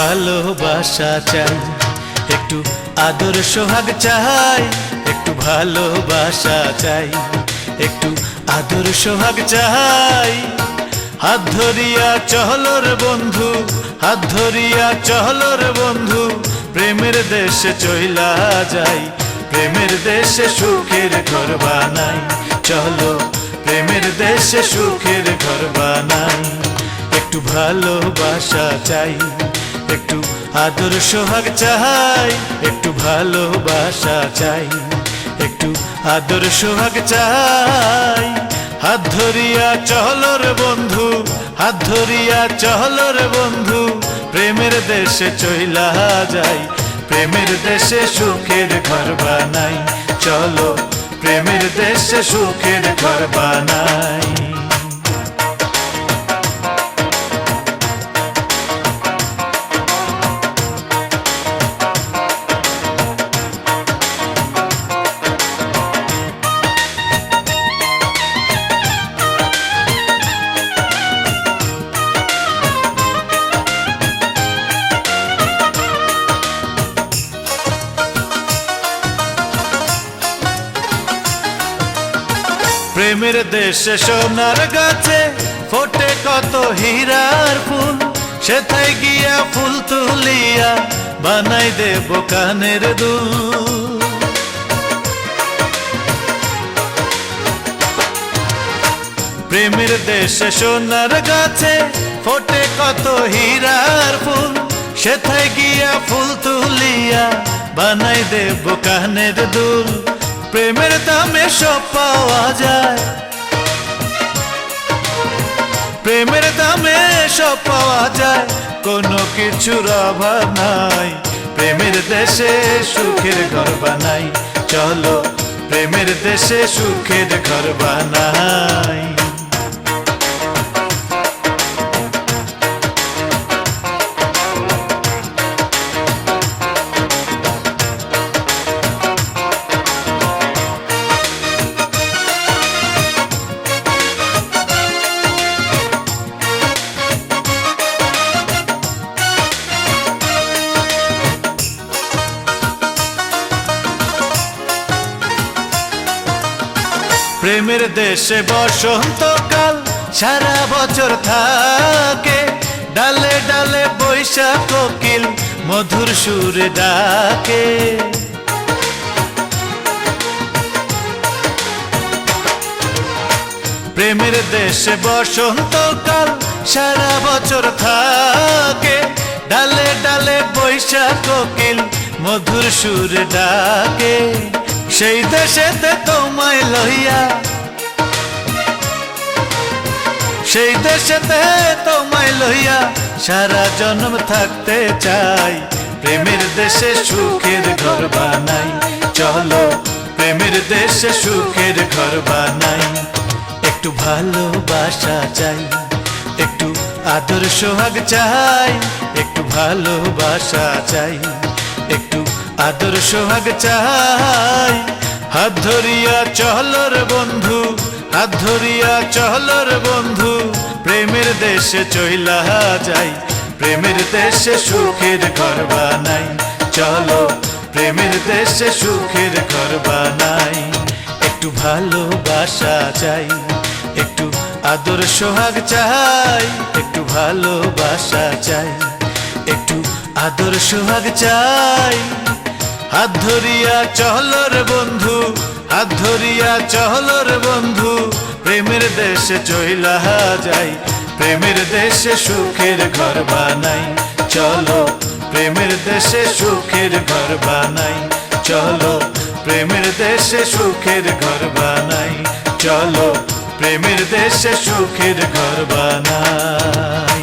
ভালোবাসা চাই, একটু আদর সোহাগ চাই, একটু ভালোবাসা চাই, একটু আদর সোহাগ চাই। হাত ধরিয়া চলো রে বন্ধু, হাত ধরিয়া চলো রে বন্ধু, প্রেমের দেশে চইলা যাই, প্রেমের দেশে সুখের ঘর বানাই। চলো প্রেমের দেশে সুখের ঘর বানাই। একটু ভালোবাসা চাই, একটু আদর সোহাগ চাই, একটু ভালোবাসা চাই, একটু আদর সোহাগ চাই। হাত ধরিয়া চলো রে বন্ধু, হাত ধরিয়া চলো রে বন্ধু, প্রেমের দেশে চইলা যাই, প্রেমের দেশে সুখের ঘর বানাই। চলো প্রেমের দেশে সুখের ঘর বানাই। প্রেমের দেশে সোনার গাছে ফোটে কত হীরার ফুল, সেথায় গিয়া ফুল তুলিয়া বানাই দেব কানের দুল। প্রেমের দেশে সোনার গাছে ফোটে কত হীরার ফুল, সেথায় গিয়া ফুল তুলিয়া বানাই দেব কানের দুল। প্রেমের দামে সব পাওয়া যায়, প্রেমের দামে সব পাওয়া যায়, কোনো কিছুর অভাব নাই। প্রেমের দেশে সুখের ঘর বানাই। চলো প্রেমের দেশে সুখের ঘর বানাই। প্রেমের দেশে বসন্তকাল সারা বছর থাকে, ডালে ডালে বৈশাখ কোকিল মধুর সুরে ডাকে। প্রেমের দেশে বসন্তকাল সারা বছর থাকে, ডালে ডালে বৈশাখ কোকিল মধুর সুরে ডাকে। সেই দেশেতে তোমায় লইয়া, সেই দেশেতে তোমায় লইয়া সারা জন্ম থাকতে চাই, প্রেমের দেশে সুখের ঘর বানাই। চলো প্রেমের দেশে সুখের ঘর বানাই। একটু ভালোবাসা চাই, একটু আদর সোহাগ চাই, একটু ভালোবাসা চাই, একটু আদর সোহাগ চাই। হাত ধরিয়া চলো রে বন্ধু, হাত ধরিয়া চলো রে বন্ধু, প্রেমের দেশে চইলা যাই, প্রেমের দেশে সুখের ঘর বানাই। চলো প্রেমের দেশে সুখের ঘর বানাই। একটু ভালোবাসা চাই, একটু আদর সোহাগ চাই, একটু ভালোবাসা চাই, একটু আদর সোহাগ চাই। হাত ধরিয়া চলো রে বন্ধু, হাত ধরিয়া চলো রে বন্ধু, প্রেমের দেশে চইলা যাই, প্রেমের দেশে সুখের ঘর বানাই। চলো প্রেমের দেশে সুখের ঘর বানাই। চলো প্রেমের দেশে সুখের ঘর বানাই। চলো প্রেমের দেশে সুখের ঘর বানাই।